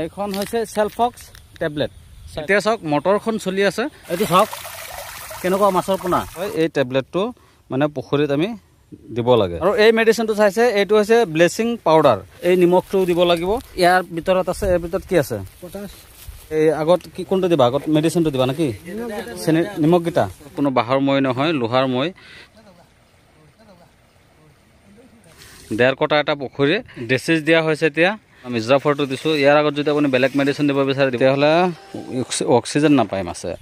এইখন হৈছে সেলফক্স টেবলেট এতিয়া চাওক মটৰখন চলি আছে এইটো চাওক কেনেকুৱা মাছৰ পোনা হয় এই টেবলেটটো মানে পুখুৰীত আমি দিব লাগে আৰু এই মেডিচিনটো চাইছে এইটো হৈছে ব্লিচিং পাউডাৰ এই নিমখটো দিব লাগিব ইয়াৰ ভিতৰত আছে ইয়াৰ ভিতৰত কি আছে পটাছ এই আগত কি কোনটো দিবা আগত মেডিচিনটো দিবা নাকি নিমখ গিটা কোনো বাঁহৰ মই নহয় লোহাৰ মই 1.5 কটা এটা পুখুৰী ডেছিজ দিয়া হৈছে এতিয়া আমি জাফৰটো দিছো ইয়াৰ আগত যদি আপুনি বেলেগ মেডিচিন দিব বিচাৰে তেতিয়াহ'লে অক্সিজেন নাপায় মাছে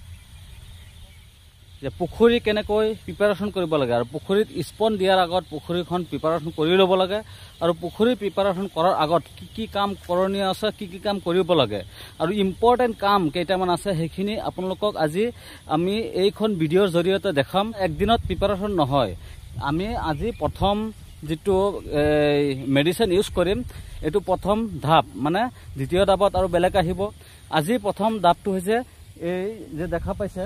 যে পুখুৰী কেনেকৈ প্ৰিপাৰেশ্যন কৰিব লাগে আৰু পুখুৰীত স্পন দিয়াৰ আগত পুখুৰীখন প্ৰিপাৰেশ্যন কৰি ল'ব লাগে আৰু পুখুৰী প্ৰিপাৰেশ্যন কৰাৰ আগত কি কি কাম কৰণীয় আছে কি কি কাম কৰিব লাগে আৰু ইম্পৰ্টেণ্ট কাম কেইটামান আছে সেইখিনি আপোনালোকক আজি আমি এইখন ভিডিঅ'ৰ জৰিয়তে দেখাম একদিনত প্ৰিপাৰেশ্যন নহয় আমি আজি প্ৰথম যেটো মেডিচিন ইউজ কৰিম এটো প্ৰথম ধাপ মানে দ্বিতীয় ধাপত আৰু বেলেগ আহিব আজি প্ৰথম ধাপটো হৈছে এই যে দেখা পাইছে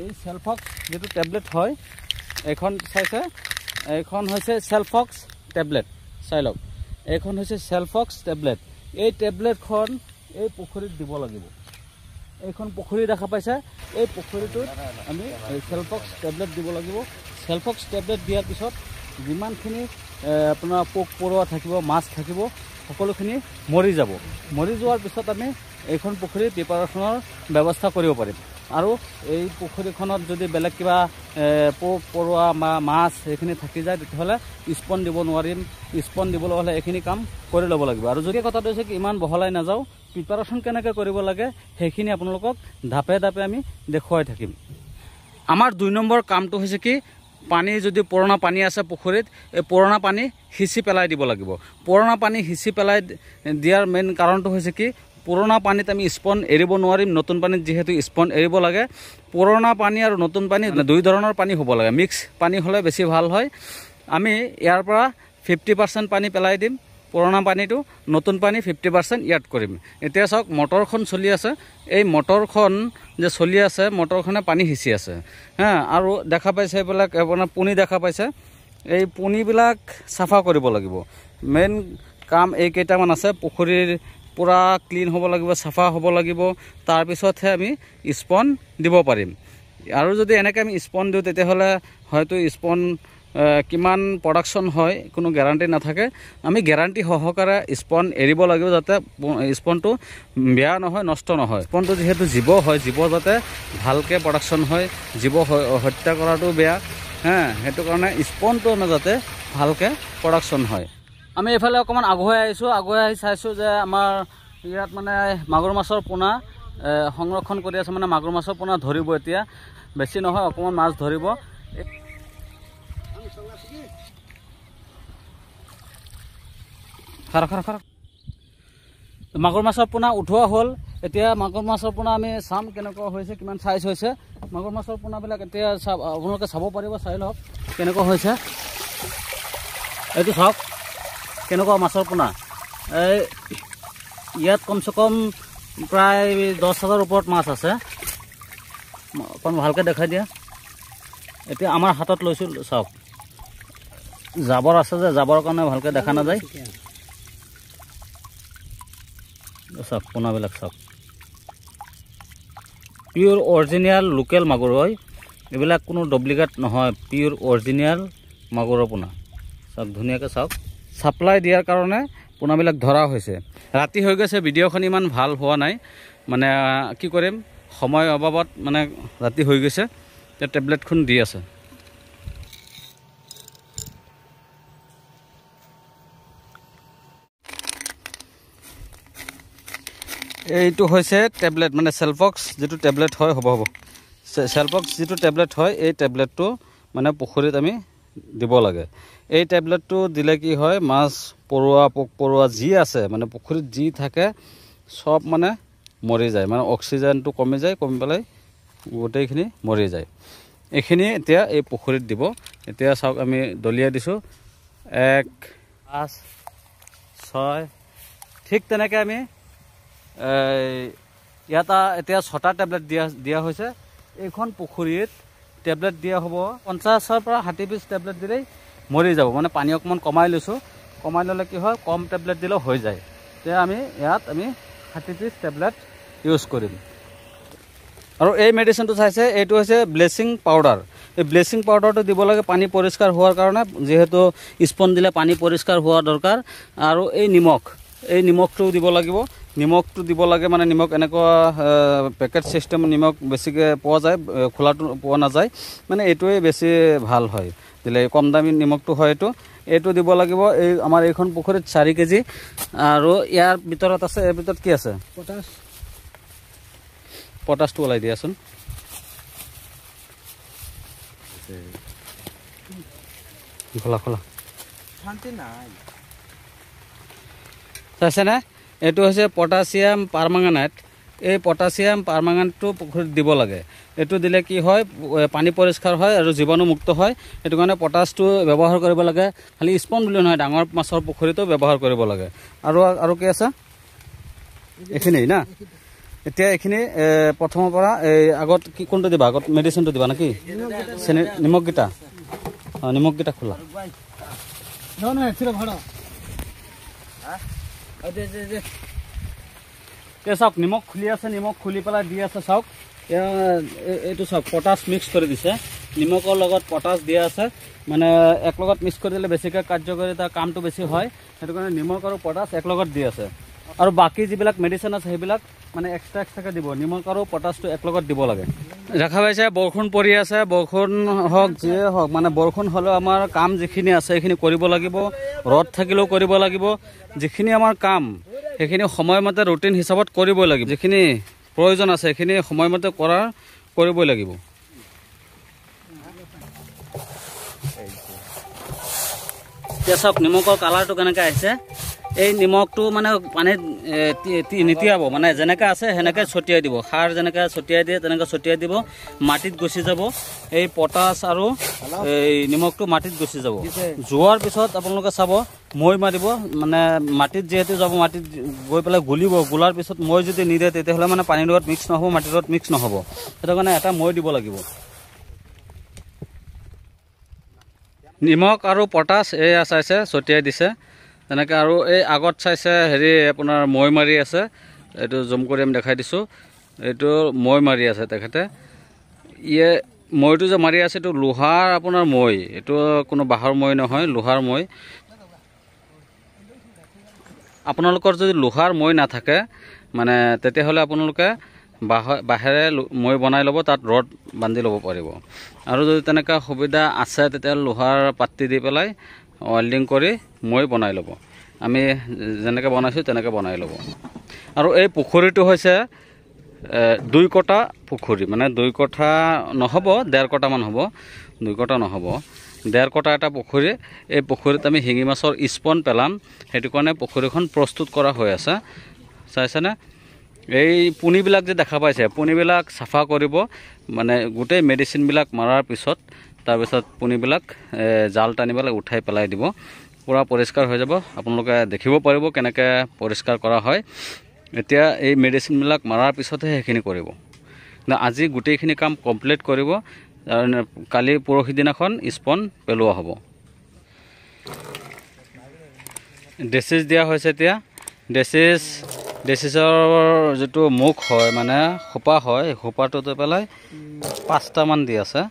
এই সেলফক্স যেটো টেবলেট হয় এখন চাইছে এখন হৈছে সেলফক্স টেবলেট চাইলক এখন হৈছে সেলফক্স টেবলেট এই টেবলেটখন এই পুখুৰীত দিব লাগিব এইখন পুখুৰী দেখা পাইছে এই পুখুৰীটোত আমি সেলফক্স টেবলেট দিব লাগিব সেলফক্স টেবলেট দিয়াৰ পিছত যিমানখিনি আপোনাৰ পোক পৰুৱা থাকিব মাছ থাকিব সকলোখিনি মৰি যাব মৰি যোৱাৰ পিছত আমি এইখন পুখুৰী প্ৰিপাৰেশ্যনৰ ব্যৱস্থা কৰিব পাৰিম আৰু এই পুখুৰীখনত যদি বেলেগ কিবা পোক পৰুৱা মাছ এইখিনি থাকি যায় তেতিয়াহ'লে স্পন দিব নোৱাৰিম স্পন দিবলৈ হ'লে এইখিনি কাম কৰি ল'ব লাগিব আৰু যদি কথাটো হৈছে কি ইমান বহলাই নাযাওঁ প্ৰিপাৰেশ্যন কেনেকৈ কৰিব লাগে সেইখিনি আপোনালোকক ধাপে ধাপে আমি দেখুৱাই থাকিম আমাৰ 2 নম্বৰ কামটো হৈছে কি পানী যদি পুৰণা পানী আছে পুখুৰীত এই পুৰণা পানী হিচি পেলাই দিব লাগিব পুৰণা পানী হিচি পেলাই দিয়াৰ মেইন কাৰণটো হৈছে কি পুৰণা পানীত আমি স্পন এৰিব নোৱাৰিম নতুন পানীত যেহেতু স্পন এৰিব লাগে পুৰণা পানী আৰু নতুন পানী দুই ধৰণৰ পানী হ'ব লাগে মিক্স পানী হ'লে বেছি ভাল হয় আমি ইয়াৰ পৰা 50% পানী পেলাই দিম পুৰণা পানীটো নতুন পানী 50% ইয়াত কৰিম এতিয়া চাওক মটৰখন চলি আছে এই মটৰখন যে চলি আছে মটৰখনে পানী হিচি আছে হ্যাঁ আৰু দেখা পাইছে এইবিলাক আপোনাৰ পুনি দেখা পাইছে এই পুনিবিলাক সাফা কৰিব লাগিব মেইন কাম এই কেইটামান আছে পুখুৰীৰ পুৰা ক্লিন হ'ব লাগিব সাফা হ'ব লাগিব তাৰ পিছতহে আমি স্পন দিব পাৰিম আৰু যদি এনেকৈ আমি স্পন দিওঁ তেতিয়াহ'লে হয়তো স্পন কিমান প্ৰডাকশ্যন হয় কোনো গ্যাৰান্টি নাথাকে আমি গ্যাৰান্টি সহকাৰে স্পন এৰিব লাগিব যাতে স্পনটো বেয়া নহয় নষ্ট নহয় স্পনটো যেহেতু জীৱ হয় জীৱ যাতে ভালকৈ প্ৰডাকশ্যন হয় জীৱ হত্যা কৰাটো বেয়া হ্যাঁ সেইটো কাৰণে স্পনটো আমাৰ যাতে ভালকৈ প্ৰডাকশ্যন হয় আমি এফালে অকমান আগুৱাই আহিছোঁ আগুৱাই আহি চাইছোঁ যে আমাৰ ইয়াত মানে মাগুৰ মাছৰ পোনা সংৰক্ষণ কৰি আছে মানে মাগুৰ মাছৰ পোনা ধৰিব এতিয়া বেছি নহয় অকমান মাছ ধৰিব মাগুৰ মাছৰ পোনা উঠোৱা হ'ল এতিয়া মাগুৰ মাছৰ পোনা আমি চাম কেনেকুৱা হৈছে কিমান সাইজ হৈছে মাগুৰ মাছৰ পোনাবিলাক এতিয়া আপোনালোকে চাব পাৰিব চাই লওক কেনেকুৱা হৈছে এইটো চাওক কেনেকুৱা মাছৰ পোনা এই ইয়াত কমসে কম প্ৰায় 10,000 ওপৰত মাছ আছে অকণ ভালকৈ দেখাই দিয়া এতিয়া আমাৰ হাতত লৈছোঁ চাওক জাবৰ আছে যে জাবৰৰ কাৰণে ভালকৈ দেখা নাযায় চাওক পোনাবিলাক চাওক পিয়ৰ অৰিজিনেল লোকেল মাগুৰ হয় এইবিলাক কোনো ডুপ্লিকেট নহয় পিয়ৰ অৰিজিনেল মাগুৰৰ পোনা চাওক ধুনীয়াকৈ চাওক সাপ্লাই দিয়াৰ কাৰণে পোনাবিলাক ধৰা হৈছে ৰাতি হৈ গৈছে ভিডিঅ'খন ইমান ভাল হোৱা নাই মানে কি কৰিম সময় অভাৱত মানে ৰাতি হৈ গৈছে তে টেবলেটখন দি আছে এইটো হৈছে টেবলেট মানে সেলফক্স যেটো টেবলেট হয় হ'ব সেলফক্স যেটো টেবলেট হয় এই টেবলেটটো মানে পুখুৰীত আমি দিব লাগে এই টেবলেটটো দিলে কি হয় মাছ পৰুৱা পোক পৰুৱা যি আছে মানে পুখুৰীত যি থাকে সব মানে মৰি যায় মানে অক্সিজেনটো কমি যায় কমি পেলাই গোটেইখিনি মৰি যায় এইখিনি এতিয়া এই পুখুৰীত দিব এতিয়া চাওক আমি দলিয়া দিছোঁ 1 5 6 ঠিক তেনেকৈ আমি ইয়াত এতিয়া 6টা টেবলেট দিয়া হৈছে এইখন পুখুৰীত টেবলেট দিয়া হ'ব 50 পৰা 60 পিস টেবলেট দিলেই মৰি যাব মানে পানী অকমান কমাই লৈছোঁ কমাই ল'লে কি হয় কম টেবলেট দিলেও হৈ যায় তে আমি ইয়াত আমি 30 পিস টেবলেট ইউজ কৰিম। আৰু এই মেডিচিনটো চাইছে এইটো হৈছে ব্লিচিং পাউডাৰ। এই ব্লিচিং পাউডাৰটো দিব লাগে পানী পৰিষ্কাৰ হোৱাৰ কাৰণে, যিহেতু স্পন দিলে পানী পৰিষ্কাৰ হোৱা দৰকাৰ। আৰু এই নিমখটো দিব লাগিব। নিমখটো দিব লাগে মানে নিমখ এনেকুৱা পেকেট চিষ্টেম নিমখ বেছিকৈ পোৱা যায়, খোলাটো পোৱা নাযায়, মানে এইটোৱে বেছি ভাল হয় দিলে। কম দামী নিমখটো হয় এইটো দিব লাগিব। এই আমাৰ এইখন পুখুৰীত 4 কেজি। আৰু ইয়াৰ ভিতৰত আছে, ইয়াৰ ভিতৰত কি আছে? পটাছটো ওলাই দিয়াচোন। খোলা চাইছেনে? এইটো হৈছে পটাছিয়াম পাৰমাংগানেট। এই পটাছিয়াম পাৰমাংগানেটটো পুখুৰীত দিব লাগে। এইটো দিলে কি হয়, পানী পৰিষ্কাৰ হয় আৰু জীৱাণুমুক্ত হয়। সেইটো কাৰণে পটাছটো ব্যৱহাৰ কৰিব লাগে। খালি স্পন বুলি নহয়, ডাঙৰ মাছৰ পুখুৰীতো ব্যৱহাৰ কৰিব লাগে। আৰু কি আছে? এইখিনি না। এতিয়া এইখিনি প্ৰথমৰ পৰা এই আগত কি কোনটো দিবা? আগত মেডিচিনটো দিবা নেকি? নিমখকেইটা খোলা। চাওক নিমখ খুলি আছে, নিমখ খুলি পেলাই দি আছে। চাওক এইটো চাওক পটাছ মিক্স কৰি দিছে। নিমখৰ লগত পটাছ দিয়া আছে, মানে একলগত মিক্স কৰি দিলে বেছিকৈ কাৰ্যকাৰিতা কামটো বেছি হয়। সেইটো কাৰণে নিমখ আৰু পটাছ একলগত দি আছে। আৰু বাকী যিবিলাক মেডিচিন আছে সেইবিলাক মানে এক্সট্ৰাকৈ দিব। নিমখ আৰু পটাছটো একলগত দিব লাগে। দেখা পাইছে বৰষুণ পৰি আছে। বৰষুণ হওক যিয়ে হওক, মানে বৰষুণ হ'লেও আমাৰ কাম যিখিনি আছে সেইখিনি কৰিব লাগিব। ৰ'দ থাকিলেও কৰিব লাগিব। যিখিনি আমাৰ কাম সেইখিনি সময়মতে ৰুটিন হিচাপত কৰিবই লাগিব। যিখিনি প্ৰয়োজন আছে সেইখিনি সময়মতে কৰিবই লাগিব। এতিয়া চাওক নিমখৰ কালাৰটো কেনেকৈ আহিছে। এই নিমখটো মানে পানীত নিতিয়াব, মানে যেনেকৈ আছে সেনেকৈ ছটিয়াই দিব। সাৰ যেনেকৈ ছটিয়াই দিয়ে তেনেকৈ ছটিয়াই দিব। মাটিত গুচি যাব। এই পটাছ আৰু এই নিমখটো মাটিত গুচি যাব। যোৱাৰ পিছত আপোনালোকে চাব মৈ মাৰিব, মানে মাটিত যিহেতু যাব, মাটিত গৈ পেলাই গুলিব। গোলাৰ পিছত মৈ যদি নিদিয়ে তেতিয়াহ'লে মানে পানীৰ লগত মিক্স নহ'ব, মাটিৰ লগত মিক্স নহ'ব। সেইটো কাৰণে এটা মৈ দিব লাগিব। নিমখ আৰু পটাছ এয়া চাইছে ছটিয়াই দিছে তেনেকৈ। আৰু এই আগত চাইছে আপোনাৰ মৈ মাৰি আছে। এইটো জুম কৰি আমি দেখাই দিছোঁ। এইটো মৈ মাৰি আছে তেখেতে। মৈটো যে মাৰি আছে এইটো লোহাৰ আপোনাৰ মৈ, এইটো কোনো বাঁহৰ মৈ নহয়, লোহাৰ মৈ। আপোনালোকৰ যদি লোহাৰ মৈ নাথাকে মানে তেতিয়াহ'লে আপোনালোকে বাঁহেৰে মৈ বনাই ল'ব, তাত ৰড বান্ধি ল'ব পাৰিব। আৰু যদি তেনেকুৱা সুবিধা আছে তেতিয়াহ'লে লোহাৰ পাতি দি পেলাই ৱেল্ডিং কৰি মৈ বনাই ল'ব। আমি যেনেকৈ বনাইছোঁ তেনেকৈ বনাই ল'ব। আৰু এই পুখুৰীটো হৈছে 2 কটা পুখুৰী, মানে 2 কঠা নহ'ব, 1.5 কটামান হ'ব। 2 কটা নহ'ব, 1.5 কটা এটা পুখুৰী। এই পুখুৰীত আমি শিঙি মাছৰ স্পন পেলাম, সেইটো কাৰণে পুখুৰীখন প্ৰস্তুত কৰা হৈ আছে। চাইছেনে? এই পুনিবিলাক যে দেখা পাইছে, পুনিবিলাক চাফা কৰিব, মানে গোটেই মেডিচিনবিলাক মৰাৰ পিছত তাৰপিছত পুনিবিলাক জাল টানি পেলাই উঠাই পেলাই দিব। পূৰা পৰিষ্কাৰ হৈ যাব। আপোনালোকে দেখিব পাৰিব কেনেকৈ পৰিষ্কাৰ কৰা হয়। এতিয়া এই মেডিচিনবিলাক মৰাৰ পিছতহে সেইখিনি কৰিব। আজি গোটেইখিনি কাম কমপ্লিট কৰিব। কালি পৰহি দিনাখন স্পন পেলোৱা হ'ব। ডেচিছ দিয়া হৈছে। এতিয়া ডেচিছৰ যিটো মুখ হয়, মানে সোপা হয়, সোপাটো দি পেলাই 5টামান দি আছে।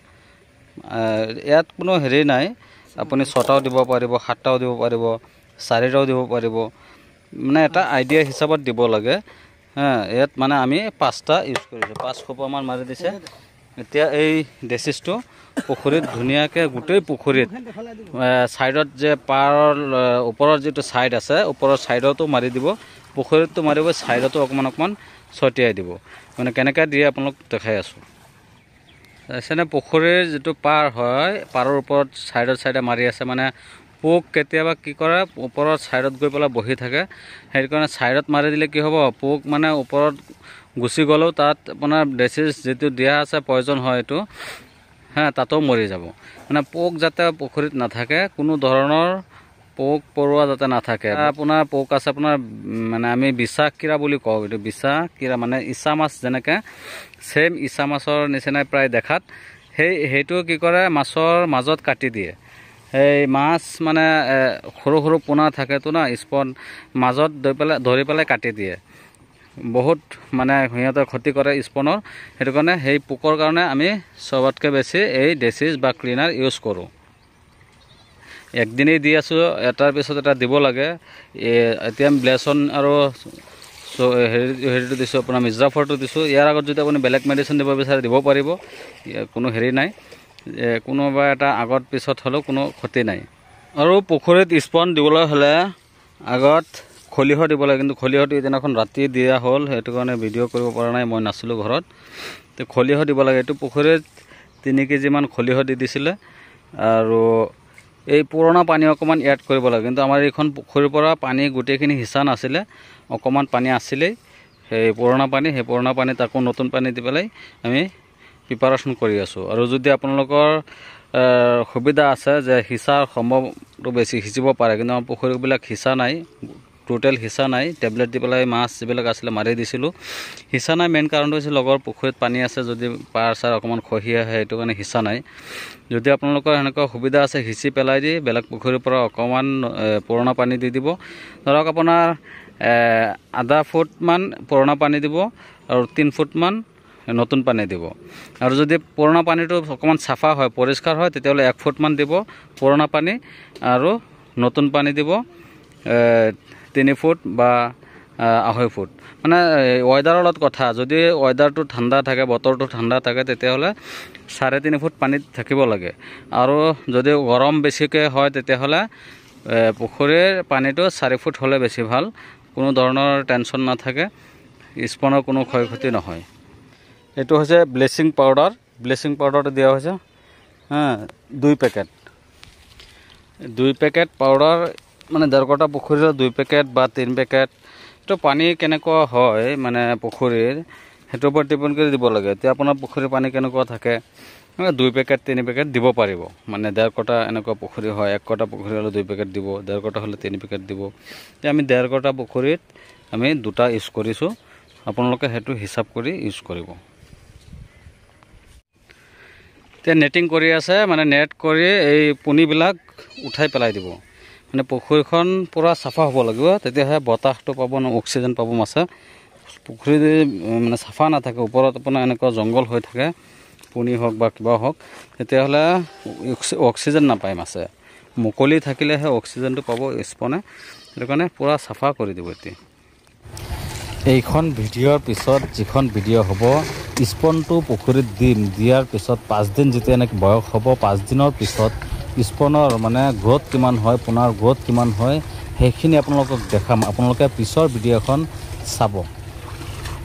ইয়াত কোনো নাই, আপুনি 6টাও দিব পাৰিব, 7টাও দিব পাৰিব, 4টাও দিব পাৰিব, মানে এটা আইডিয়া হিচাপত দিব লাগে। ইয়াত মানে আমি 5টা ইউজ কৰিছোঁ, 5 সোপামান মাৰি দিছে। এতিয়া এই ডেচিছটো পুখুৰীত ধুনীয়াকৈ, গোটেই পুখুৰীত ছাইডত যে পাৰৰ ওপৰৰ যিটো ছাইড আছে, ওপৰৰ ছাইডতো মাৰি দিব, পুখুৰীতটো মাৰিব, ছাইডতো অকণমান ছটিয়াই দিব। মানে কেনেকৈ দিয়ে আপোনালোক দেখাই আছোঁ। চাইছেনে? পুখুৰীৰ যিটো পাৰ হয়, পাৰৰ ওপৰত ছাইডে মাৰি আছে। মানে পোক কেতিয়াবা কি কৰে, ওপৰৰ ছাইডত গৈ পেলাই বহি থাকে। সেইটো কাৰণে ছাইডত মাৰি দিলে কি হ'ব, পোক মানে ওপৰত গুচি গ'লেও তাত আপোনাৰ ডেচিছ যিটো দিয়া আছে পয়জন হয় এইটো, তাতো মৰি যাব। মানে পোক যাতে পুখুৰীত নাথাকে, কোনো ধৰণৰ পোক পৰুৱা যাতে নাথাকে। আপোনাৰ পোক আছে আপোনাৰ, মানে আমি বিছা কীৰা বুলি কওঁ। এইটো বিছা কীৰা মানে ইচা মাছ যেনেকৈ, ছেম ইচা মাছৰ নিচিনাই প্ৰায় দেখাত। সেইটো কি কৰে, মাছৰ মাজত কাটি দিয়ে। সেই মাছ মানে সৰু সৰু পোনা থাকেতো না, স্পন মাজত ধৰি পেলাই কাটি দিয়ে। বহুত মানে সিহঁতে ক্ষতি কৰে স্পনৰ, সেইটো কাৰণে সেই পোকৰ কাৰণে আমি চবতকৈ বেছি এই ডেচিছ বা ক্লিনাৰ ইউজ কৰোঁ। একদিনেই দি আছোঁ, এটাৰ পিছত এটা দিব লাগে। এতিয়া আমি ব্লেচন আৰু হেৰিটো দিছোঁ, আপোনাৰ মিৰ্জাফৰটো দিছোঁ। ইয়াৰ আগত যদি আপুনি বেলেগ মেডিচিন দিব বিচাৰে দিব পাৰিব, কোনো হেৰি নাই, কোনোবা এটা আগত পিছত হ'লেও কোনো ক্ষতি নাই। আৰু পুখুৰীত স্পন দিবলৈ হ'লে আগত খলিহ দিব লাগে, কিন্তু খলিহটো এদিনাখন ৰাতি দিয়া হ'ল, সেইটো কাৰণে ভিডিঅ' কৰিব পৰা নাই, মই নাছিলোঁ ঘৰত। তো খলিহ দিব লাগে। এইটো পুখুৰীত 3 কেজিমান খলিহ দি দিছিলে। আৰু এই পুৰণা পানী অকণমান এড কৰিব লাগে, কিন্তু আমাৰ এইখন পুখুৰীৰ পৰা পানী গোটেইখিনি সিঁচা নাছিলে, অকণমান পানী আছিলেই, সেই পুৰণা পানী তাকো নতুন পানী দি পেলাই আমি প্ৰিপাৰেশ্যন কৰি আছোঁ। আৰু যদি আপোনালোকৰ সুবিধা আছে যে সিঁচাৰ সম্ভৱটো বেছি সিঁচিব পাৰে, কিন্তু আমাৰ পুখুৰীবিলাক সিঁচা নাই, টোটেল সিঁচা নাই, টেবলেট দি পেলাই মাছ যিবিলাক আছিলে মাৰি দিছিলোঁ। সিঁচা নাই মেইন কাৰণটো হৈছে লগৰ পুখুৰীত পানী আছে, যদি পাৰ চাৰ অকণমান খহি আহে, সেইটো কাৰণে সিঁচা নাই। যদি আপোনালোকৰ সেনেকুৱা সুবিধা আছে সিঁচি পেলাই দি বেলেগ পুখুৰীৰ পৰা অকণমান পুৰণা পানী দি দিব। ধৰক আপোনাৰ আধা ফুটমান পুৰণা পানী দিব আৰু 3 ফুটমান নতুন পানী দিব। আৰু যদি পুৰণা পানীটো অকণমান চাফা হয়, পৰিষ্কাৰ হয়, তেতিয়াহ'লে 1 ফুটমান দিব পুৰণা পানী, আৰু নতুন পানী দিব 3 ফুট বা 2.5 ফুট। মানে ৱেডাৰৰ লগত কথা, যদি ৱেডাৰটো ঠাণ্ডা থাকে, বতৰটো ঠাণ্ডা থাকে, তেতিয়াহ'লে 3.5 ফুট পানীত থাকিব লাগে। আৰু যদি গৰম বেছিকৈ হয়, তেতিয়াহ'লে পুখুৰীৰ পানীটো 4 ফুট হ'লে বেছি ভাল, কোনো ধৰণৰ টেনশ্যন নাথাকে, স্পনৰ কোনো ক্ষয়ক্ষতি নহয়। এইটো হৈছে ব্লিচিং পাউডাৰটো দিয়া হৈছে 2 পেকেট। 2 পেকেট পাউডাৰ মানে 1.5 কটা পুখুৰীৰ 2 পেকেট বা 3 পেকেট। এইটো পানী কেনেকুৱা হয় মানে পুখুৰীৰ, সেইটোৰ ওপৰত ডিপেণ্ড কৰি দিব লাগে। এতিয়া আপোনাৰ পুখুৰীৰ পানী কেনেকুৱা থাকে, 2 পেকেট 3 পেকেট দিব পাৰিব। মানে 1.5 কটা এনেকুৱা পুখুৰী হয়, 1 কটা পুখুৰী হ'লে 2 পেকেট দিব, 1.5 কটা হ'লে 3 পেকেট দিব। এতিয়া আমি 1.5 কটা পুখুৰীত আমি 2টা ইউজ কৰিছোঁ, আপোনালোকে সেইটো হিচাপ কৰি ইউজ কৰিব। এতিয়া নেটিং কৰি আছে, মানে নেট কৰি এই পুনিবিলাক উঠাই পেলাই দিব। মানে পুখুৰীখন পূৰা চাফা হ'ব লাগিব, তেতিয়াহে বতাহটো পাব, অক্সিজেন পাব মাছে। পুখুৰী মানে চাফা নাথাকে, ওপৰত আপোনাৰ এনেকুৱা জংঘল হৈ থাকে, পুনি হওক বা কিবা হওক, তেতিয়াহ'লে অক্সিজেন নাপায় মাছে। মুকলি থাকিলেহে অক্সিজেনটো পাব স্পনে, সেইটো কাৰণে পূৰা চাফা কৰি দিব। এতিয়া এইখন ভিডিঅ'ৰ পিছত যিখন ভিডিঅ' হ'ব, স্পনটো পুখুৰীত দিয়াৰ পিছত 5 দিন যেতিয়া এনেকৈ বয়স হ'ব, 5 দিনৰ পিছত স্পনৰ মানে গ্ৰ'থ কিমান হয়, পোনাৰ গ্ৰ'থ কিমান হয়, সেইখিনি আপোনালোকক দেখাম। আপোনালোকে পিছৰ ভিডিঅ'খন চাব।